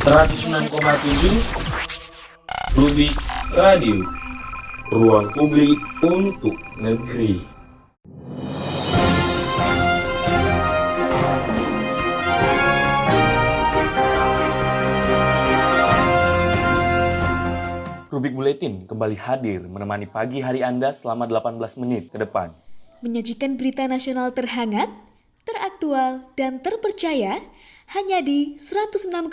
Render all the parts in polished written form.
106,7 Rubik Radio, ruang publik untuk negeri. Rubik Buletin kembali hadir menemani pagi hari Anda selama 18 menit ke depan. Menyajikan berita nasional terhangat, teraktual, dan terpercaya hanya di 106,7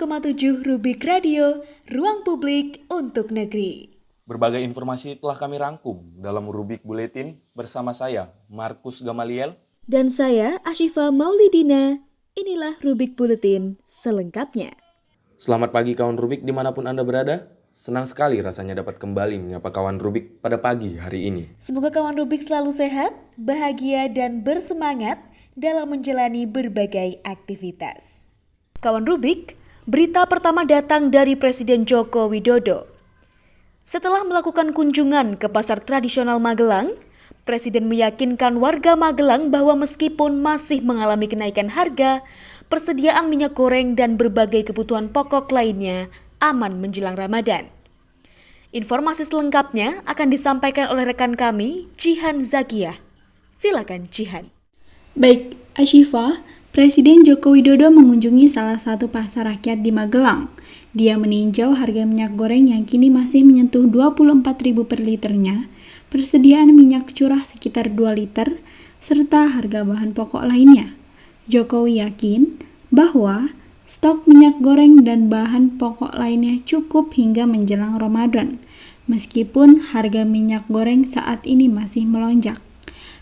Rubik Radio, ruang publik untuk negeri. Berbagai informasi telah kami rangkum dalam Rubik Buletin bersama saya, Markus Gamaliel. Dan saya, Ashifa Maulidina. Inilah Rubik Buletin selengkapnya. Selamat pagi kawan Rubik dimanapun Anda berada. Senang sekali rasanya dapat kembali menyapa kawan Rubik pada pagi hari ini. Semoga kawan Rubik selalu sehat, bahagia, dan bersemangat dalam menjalani berbagai aktivitas. Kawan Rubik, berita pertama datang dari Presiden Joko Widodo. Setelah melakukan kunjungan ke pasar tradisional Magelang, Presiden meyakinkan warga Magelang bahwa meskipun masih mengalami kenaikan harga, persediaan minyak goreng dan berbagai kebutuhan pokok lainnya aman menjelang Ramadan. Informasi selengkapnya akan disampaikan oleh rekan kami, Jihan Zakiah. Silakan Jihan. Baik, Ashifa, Presiden Joko Widodo mengunjungi salah satu pasar rakyat di Magelang. Dia meninjau harga minyak goreng yang kini masih menyentuh Rp24.000 per liternya, persediaan minyak curah sekitar 2 liter, serta harga bahan pokok lainnya. Jokowi yakin bahwa stok minyak goreng dan bahan pokok lainnya cukup hingga menjelang Ramadan, meskipun harga minyak goreng saat ini masih melonjak.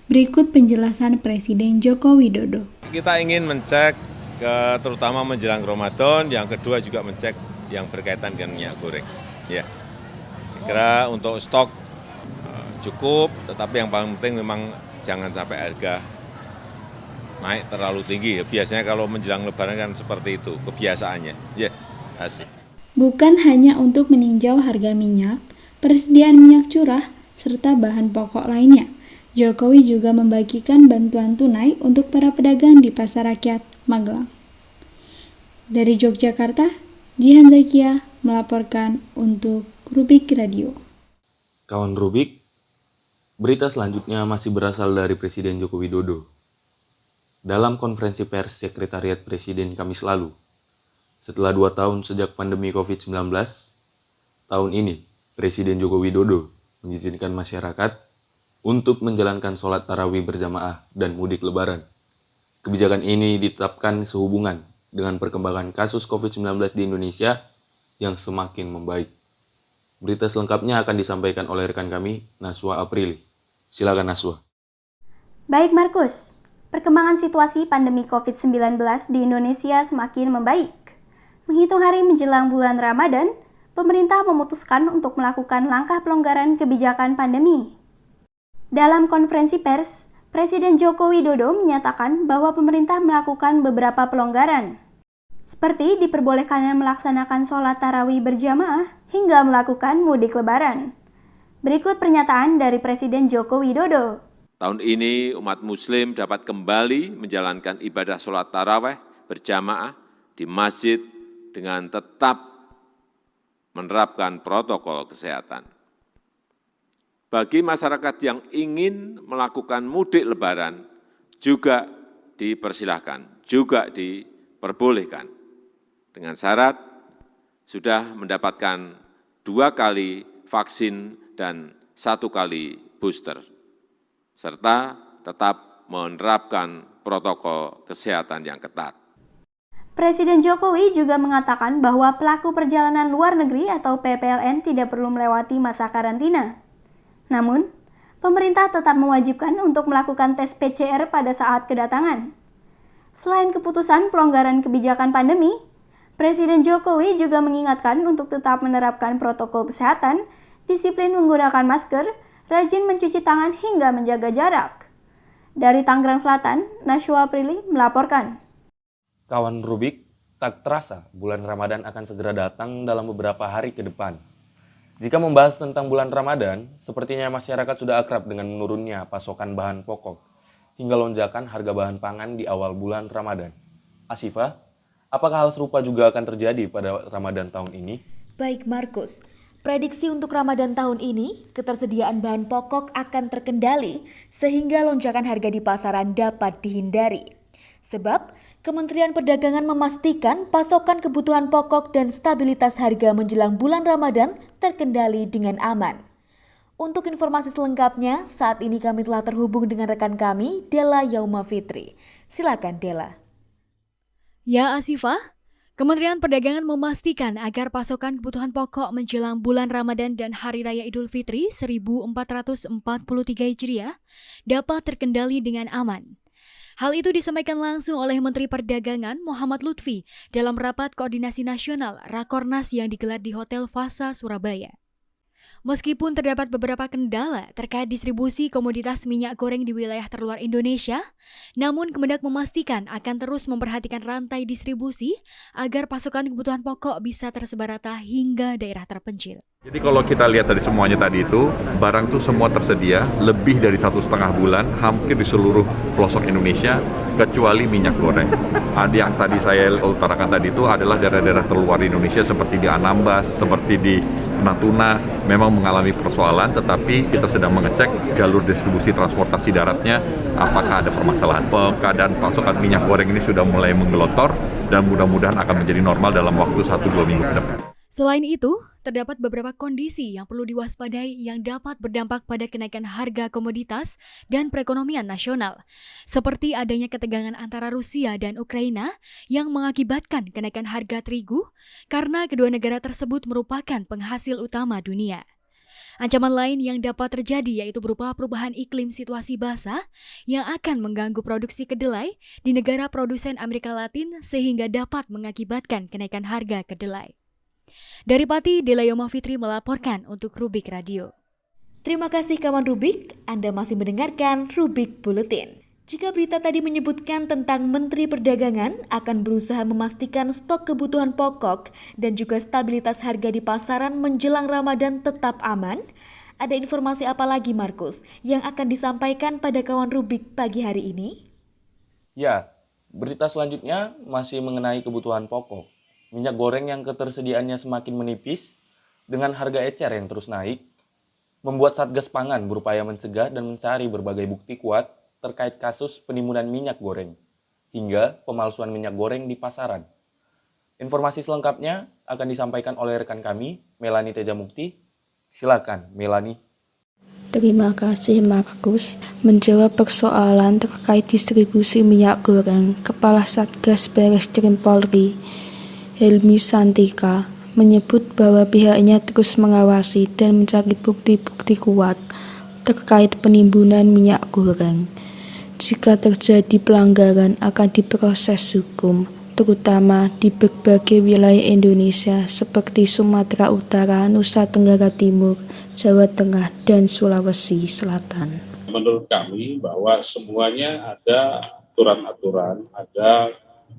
Berikut penjelasan Presiden Joko Widodo. Kita ingin mencek terutama menjelang Ramadan, yang kedua juga mencek yang berkaitan dengan minyak goreng. Ya, kira untuk stok cukup, tetapi yang paling penting memang jangan sampai harga naik terlalu tinggi. Biasanya kalau menjelang Lebaran kan seperti itu kebiasaannya. Ya, asik. Bukan hanya untuk meninjau harga minyak, persediaan minyak curah, serta bahan pokok lainnya, Jokowi juga membagikan bantuan tunai untuk para pedagang di Pasar Rakyat Magelang. Dari Yogyakarta, Jihan Zakiah melaporkan untuk Rubik Radio. Kawan Rubik, berita selanjutnya masih berasal dari Presiden Joko Widodo. Dalam konferensi pers Sekretariat Presiden Kamis lalu, setelah 2 tahun sejak pandemi COVID-19, tahun ini Presiden Joko Widodo mengizinkan masyarakat untuk menjalankan sholat tarawih berjamaah dan mudik lebaran. Kebijakan ini ditetapkan sehubungan dengan perkembangan kasus COVID-19 di Indonesia yang semakin membaik. Berita selengkapnya akan disampaikan oleh rekan kami, Naswa Aprili. Silakan Naswa. Baik Markus. Perkembangan situasi pandemi COVID-19 di Indonesia semakin membaik. Menghitung hari menjelang bulan Ramadan, pemerintah memutuskan untuk melakukan langkah pelonggaran kebijakan pandemi. Dalam konferensi pers, Presiden Joko Widodo menyatakan bahwa pemerintah melakukan beberapa pelonggaran, seperti diperbolehkannya melaksanakan sholat tarawih berjamaah hingga melakukan mudik lebaran. Berikut pernyataan dari Presiden Joko Widodo. Tahun ini umat muslim dapat kembali menjalankan ibadah sholat tarawih berjamaah di masjid dengan tetap menerapkan protokol kesehatan. Bagi masyarakat yang ingin melakukan mudik lebaran juga dipersilahkan, juga diperbolehkan. Dengan syarat sudah mendapatkan 2 kali vaksin dan 1 kali booster, serta tetap menerapkan protokol kesehatan yang ketat. Presiden Jokowi juga mengatakan bahwa pelaku perjalanan luar negeri atau PPLN tidak perlu melewati masa karantina. Namun, pemerintah tetap mewajibkan untuk melakukan tes PCR pada saat kedatangan. Selain keputusan pelonggaran kebijakan pandemi, Presiden Jokowi juga mengingatkan untuk tetap menerapkan protokol kesehatan, disiplin menggunakan masker, rajin mencuci tangan hingga menjaga jarak. Dari Tangerang Selatan, Naswa Aprili melaporkan. Kawan Rubik, tak terasa bulan Ramadan akan segera datang dalam beberapa hari ke depan. Jika membahas tentang bulan Ramadan, sepertinya masyarakat sudah akrab dengan menurunnya pasokan bahan pokok hingga lonjakan harga bahan pangan di awal bulan Ramadan. Ashifa, Apakah hal serupa juga akan terjadi pada Ramadan tahun ini? Baik Markus, prediksi untuk Ramadan tahun ini, ketersediaan bahan pokok akan terkendali sehingga lonjakan harga di pasaran dapat dihindari. Sebab, Kementerian Perdagangan memastikan pasokan kebutuhan pokok dan stabilitas harga menjelang bulan Ramadan terkendali dengan aman. Untuk informasi selengkapnya, saat ini kami telah terhubung dengan rekan kami, Della Yauma Fitri. Silakan Della. Ya Asifah, Kementerian Perdagangan memastikan agar pasokan kebutuhan pokok menjelang bulan Ramadan dan Hari Raya Idul Fitri 1443 Hijriah dapat terkendali dengan aman. Hal itu disampaikan langsung oleh Menteri Perdagangan Muhammad Lutfi dalam rapat koordinasi nasional Rakornas yang digelar di Hotel Fasa, Surabaya. Meskipun terdapat beberapa kendala terkait distribusi komoditas minyak goreng di wilayah terluar Indonesia, namun Kemendak memastikan akan terus memperhatikan rantai distribusi agar pasokan kebutuhan pokok bisa tersebar rata hingga daerah terpencil. Jadi kalau kita lihat dari semuanya tadi itu, barang itu semua tersedia lebih dari 1,5 bulan hampir di seluruh pelosok Indonesia kecuali minyak goreng. Ada yang tadi saya utarakan tadi itu adalah daerah-daerah terluar Indonesia seperti di Anambas, seperti di Natuna memang mengalami persoalan, tetapi kita sedang mengecek jalur distribusi transportasi daratnya apakah ada permasalahan. Keadaan pasokan minyak goreng ini sudah mulai menggelotor dan mudah-mudahan akan menjadi normal dalam waktu 1-2 minggu ke depan. Selain itu, terdapat beberapa kondisi yang perlu diwaspadai yang dapat berdampak pada kenaikan harga komoditas dan perekonomian nasional, seperti adanya ketegangan antara Rusia dan Ukraina yang mengakibatkan kenaikan harga terigu karena kedua negara tersebut merupakan penghasil utama dunia. Ancaman lain yang dapat terjadi yaitu berupa perubahan iklim situasi basah yang akan mengganggu produksi kedelai di negara produsen Amerika Latin sehingga dapat mengakibatkan kenaikan harga kedelai. Dari Pati, Della Yauma Fitri melaporkan untuk Rubik Radio. Terima kasih kawan Rubik, Anda masih mendengarkan Rubik Buletin. Jika berita tadi menyebutkan tentang Menteri Perdagangan akan berusaha memastikan stok kebutuhan pokok dan juga stabilitas harga di pasaran menjelang Ramadan tetap aman, ada informasi apa lagi Markus yang akan disampaikan pada kawan Rubik pagi hari ini? Ya, berita selanjutnya masih mengenai kebutuhan pokok. Minyak goreng yang ketersediaannya semakin menipis dengan harga ecer yang terus naik, membuat Satgas Pangan berupaya mencegah dan mencari berbagai bukti kuat terkait kasus penimbunan minyak goreng, hingga pemalsuan minyak goreng di pasaran. Informasi selengkapnya akan disampaikan oleh rekan kami, Melani Tejamukti. Silakan, Melani. Terima kasih Markus. Menjawab persoalan terkait distribusi minyak goreng, Kepala Satgas Bareskrim Polri, Helmi Santika, menyebut bahwa pihaknya terus mengawasi dan mencari bukti-bukti kuat terkait penimbunan minyak goreng. Jika terjadi pelanggaran akan diproses hukum, terutama di berbagai wilayah Indonesia seperti Sumatera Utara, Nusa Tenggara Timur, Jawa Tengah, dan Sulawesi Selatan. Menurut kami bahwa semuanya ada aturan-aturan, ada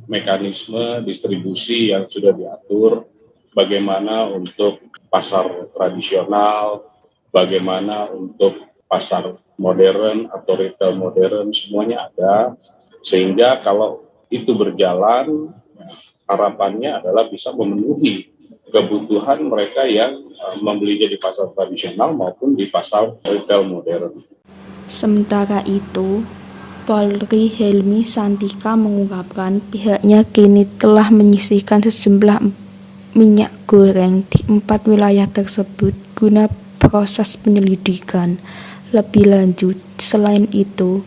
mekanisme distribusi yang sudah diatur, bagaimana untuk pasar tradisional, bagaimana untuk pasar modern atau retail modern, semuanya ada. Sehingga kalau itu berjalan, harapannya adalah bisa memenuhi kebutuhan mereka yang membelinya di pasar tradisional maupun di pasar retail modern. Sementara itu, Polri Helmi Santika mengungkapkan pihaknya kini telah menyisihkan sejumlah minyak goreng di 4 wilayah tersebut guna proses penyelidikan lebih lanjut. Selain itu,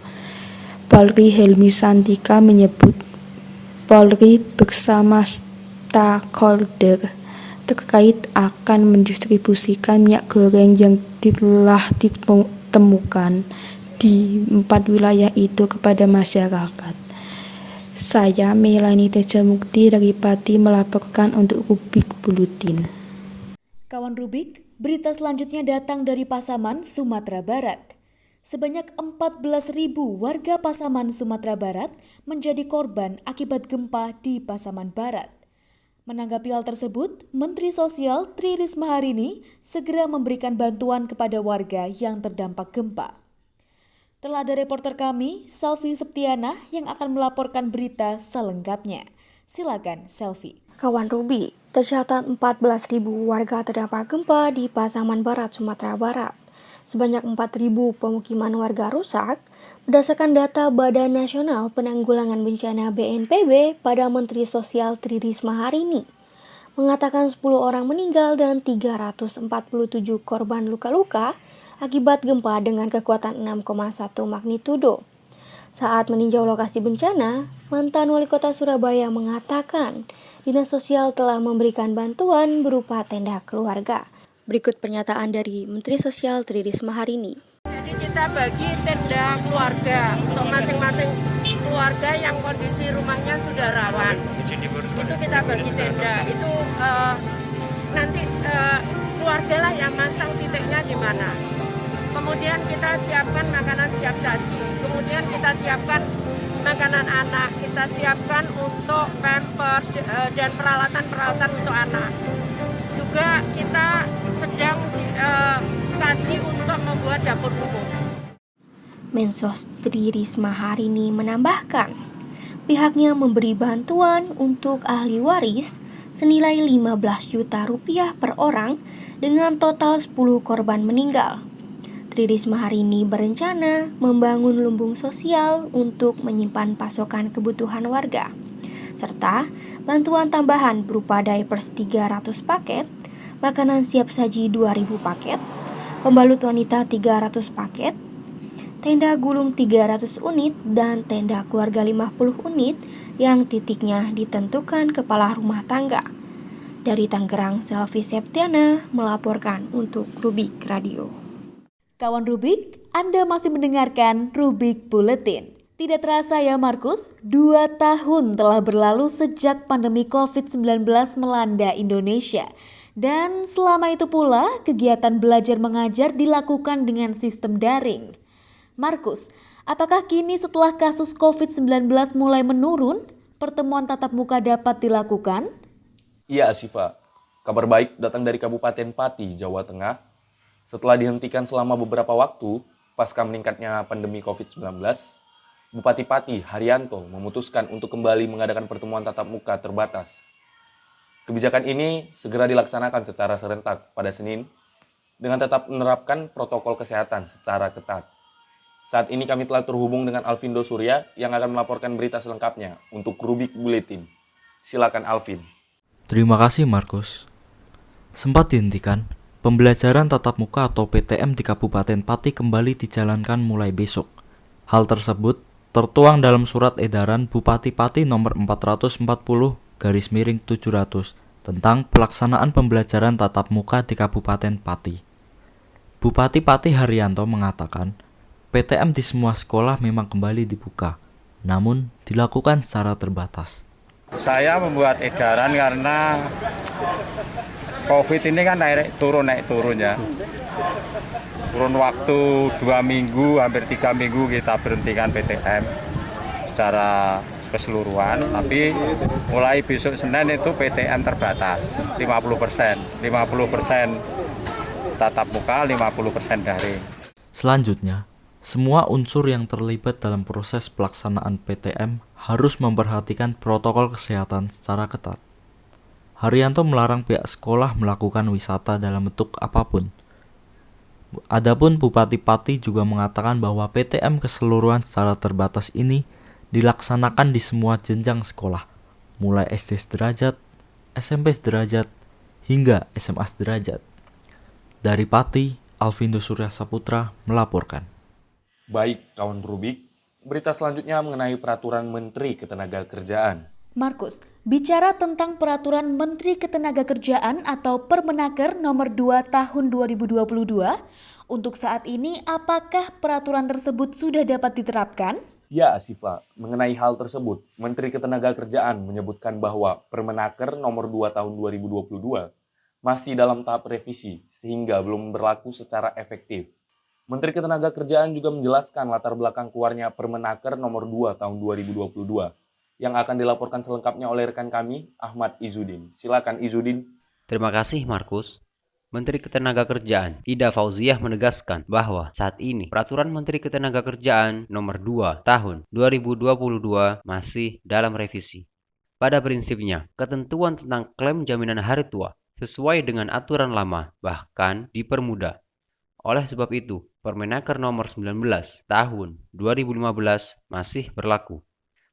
Polri Helmi Santika menyebut Polri bersama stakeholder terkait akan mendistribusikan minyak goreng yang telah ditemukan di 4 wilayah itu kepada masyarakat. Saya Melani Tejamukti dari Pati melaporkan untuk Rubik Buletin. Kawan Rubik, berita selanjutnya datang dari Pasaman, Sumatera Barat. Sebanyak 14.000 warga Pasaman, Sumatera Barat menjadi korban akibat gempa di Pasaman Barat. Menanggapi hal tersebut, Menteri Sosial Tri Risma hari ini segera memberikan bantuan kepada warga yang terdampak gempa. Telah ada reporter kami, Salvi Septiana, yang akan melaporkan berita selengkapnya. Silakan selfie. Kawan Ruby, tercatat 14.000 warga terdampak gempa di Pasaman Barat, Sumatera Barat. Sebanyak 4.000 pemukiman warga rusak, berdasarkan data Badan Nasional Penanggulangan Bencana BNPB pada Menteri Sosial Tri Risma hari ini. Mengatakan 10 orang meninggal dan 347 korban luka-luka akibat gempa dengan kekuatan 6,1 magnitudo. Saat meninjau lokasi bencana, mantan Wali Kota Surabaya mengatakan Dinas Sosial telah memberikan bantuan berupa tenda keluarga. Berikut pernyataan dari Menteri Sosial Tri Risma hari ini. Jadi kita bagi tenda keluarga untuk masing-masing keluarga yang kondisi rumahnya sudah rawan. Itu kita bagi tenda. Itu nanti keluarga lah yang masang titiknya di mana. Kemudian kita siapkan makanan siap saji. Kemudian kita siapkan makanan anak. Kita siapkan untuk pampers dan peralatan-peralatan untuk anak. Juga kita sedang kaji untuk membuat dapur umum. Mensos Tri Risma hari ini menambahkan, pihaknya memberi bantuan untuk ahli waris senilai 15 juta rupiah per orang dengan total 10 korban meninggal. Tri Risma hari ini berencana membangun lumbung sosial untuk menyimpan pasokan kebutuhan warga, serta bantuan tambahan berupa diapers 300 paket, makanan siap saji 2.000 paket, pembalut wanita 300 paket, tenda gulung 300 unit, dan tenda keluarga 50 unit yang titiknya ditentukan kepala rumah tangga. Dari Tangerang, Selvi Septiana melaporkan untuk Rubik Radio. Kawan Rubik, Anda masih mendengarkan Rubik Buletin. Tidak terasa ya Markus, 2 tahun telah berlalu sejak pandemi COVID-19 melanda Indonesia. Dan selama itu pula, kegiatan belajar mengajar dilakukan dengan sistem daring. Markus, apakah kini setelah kasus COVID-19 mulai menurun, pertemuan tatap muka dapat dilakukan? Iya Asifa, kabar baik datang dari Kabupaten Pati, Jawa Tengah. Setelah dihentikan selama beberapa waktu, pasca meningkatnya pandemi COVID-19, Bupati Pati, Haryanto, memutuskan untuk kembali mengadakan pertemuan tatap muka terbatas. Kebijakan ini segera dilaksanakan secara serentak pada Senin, dengan tetap menerapkan protokol kesehatan secara ketat. Saat ini kami telah terhubung dengan Alvindo Surya yang akan melaporkan berita selengkapnya untuk Rubik Buletin. Silakan Alvin. Terima kasih Markus. Sempat dihentikan, pembelajaran tatap muka atau PTM di Kabupaten Pati kembali dijalankan mulai besok. Hal tersebut tertuang dalam surat edaran Bupati Pati nomor 440/700 tentang pelaksanaan pembelajaran tatap muka di Kabupaten Pati. Bupati Pati Haryanto mengatakan, PTM di semua sekolah memang kembali dibuka, namun dilakukan secara terbatas. Saya membuat edaran karena COVID ini kan naik turun ya. Turun waktu 2 minggu, hampir 3 minggu kita berhentikan PTM secara keseluruhan. Tapi mulai besok Senin itu PTM terbatas, 50%. 50% tatap muka, 50% daring. Selanjutnya, semua unsur yang terlibat dalam proses pelaksanaan PTM harus memperhatikan protokol kesehatan secara ketat. Haryanto melarang pihak sekolah melakukan wisata dalam bentuk apapun. Adapun Bupati Pati juga mengatakan bahwa PTM keseluruhan secara terbatas ini dilaksanakan di semua jenjang sekolah, mulai SD sederajat, SMP sederajat, hingga SMA sederajat. Dari Pati, Alvindo Surya Saputra melaporkan. Baik, kawan Rubik, berita selanjutnya mengenai peraturan Menteri Ketenagakerjaan. Markus, bicara tentang peraturan Menteri Ketenagakerjaan atau Permenaker nomor 2 tahun 2022, untuk saat ini apakah peraturan tersebut sudah dapat diterapkan? Ya, Asifa, mengenai hal tersebut, Menteri Ketenagakerjaan menyebutkan bahwa Permenaker nomor 2 tahun 2022 masih dalam tahap revisi sehingga belum berlaku secara efektif. Menteri Ketenagakerjaan juga menjelaskan latar belakang keluarnya Permenaker nomor 2 tahun 2022 yang akan dilaporkan selengkapnya oleh rekan kami, Ahmad Izudin. Silakan Izudin. Terima kasih Markus. Menteri Ketenagakerjaan Ida Fauziah menegaskan bahwa saat ini Peraturan Menteri Ketenagakerjaan nomor 2 tahun 2022 masih dalam revisi. Pada prinsipnya, ketentuan tentang klaim jaminan hari tua sesuai dengan aturan lama, bahkan dipermudah. Oleh sebab itu, Permenaker nomor 19 tahun 2015 masih berlaku.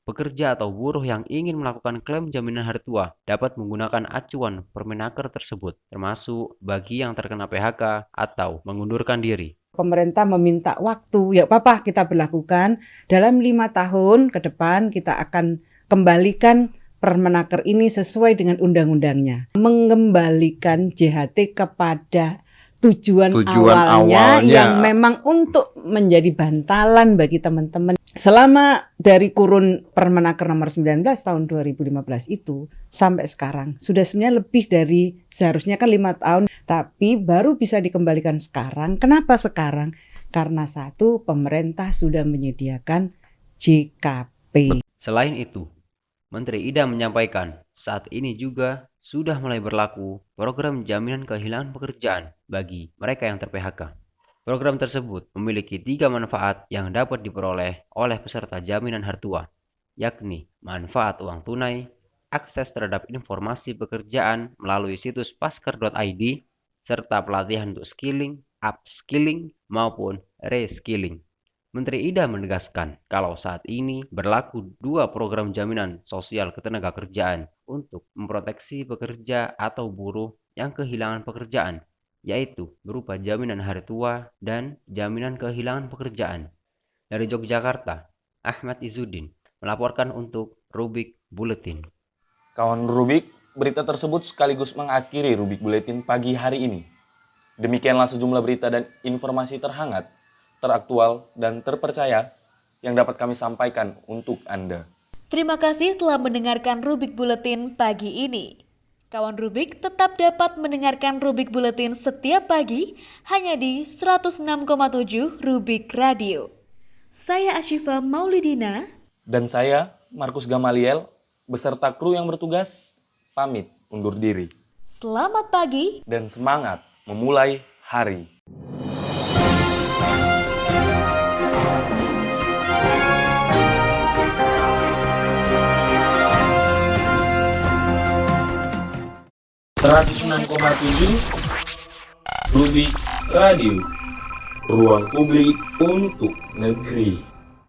Pekerja atau buruh yang ingin melakukan klaim jaminan hari tua dapat menggunakan acuan Permenaker tersebut, termasuk bagi yang terkena PHK atau mengundurkan diri. Pemerintah meminta waktu, ya apa kita berlakukan dalam 5 tahun ke depan kita akan kembalikan Permenaker ini sesuai dengan undang-undangnya. Mengembalikan JHT kepada tujuan awalnya yang memang untuk menjadi bantalan bagi teman-teman. Selama dari kurun Permenaker nomor 19 tahun 2015 itu sampai sekarang sudah sebenarnya lebih dari seharusnya kan 5 tahun, tapi baru bisa dikembalikan sekarang. Kenapa sekarang? Karena satu, pemerintah sudah menyediakan JKP. Selain itu, Menteri Ida menyampaikan saat ini juga sudah mulai berlaku program jaminan kehilangan pekerjaan bagi mereka yang ter-PHK. Program tersebut memiliki 3 manfaat yang dapat diperoleh oleh peserta jaminan hari tua, yakni manfaat uang tunai, akses terhadap informasi pekerjaan melalui situs pasker.id, serta pelatihan untuk skilling, upskilling, maupun reskilling. Menteri Ida menegaskan kalau saat ini berlaku 2 program jaminan sosial ketenagakerjaan untuk memproteksi pekerja atau buruh yang kehilangan pekerjaan, yaitu berupa jaminan hari tua dan jaminan kehilangan pekerjaan. Dari Yogyakarta, Ahmad Izzuddin melaporkan untuk Rubik Buletin. Kawan Rubik, berita tersebut sekaligus mengakhiri Rubik Buletin pagi hari ini. Demikianlah sejumlah berita dan informasi terhangat, teraktual, dan terpercaya yang dapat kami sampaikan untuk Anda. Terima kasih telah mendengarkan Rubik Buletin pagi ini. Kawan Rubik tetap dapat mendengarkan Rubik Buletin setiap pagi hanya di 106,7 Rubik Radio. Saya Ashifa Maulidina. Dan saya, Markus Gamaliel, beserta kru yang bertugas, pamit undur diri. Selamat pagi dan semangat memulai hari. Rubik Radio, ruang publik untuk negeri.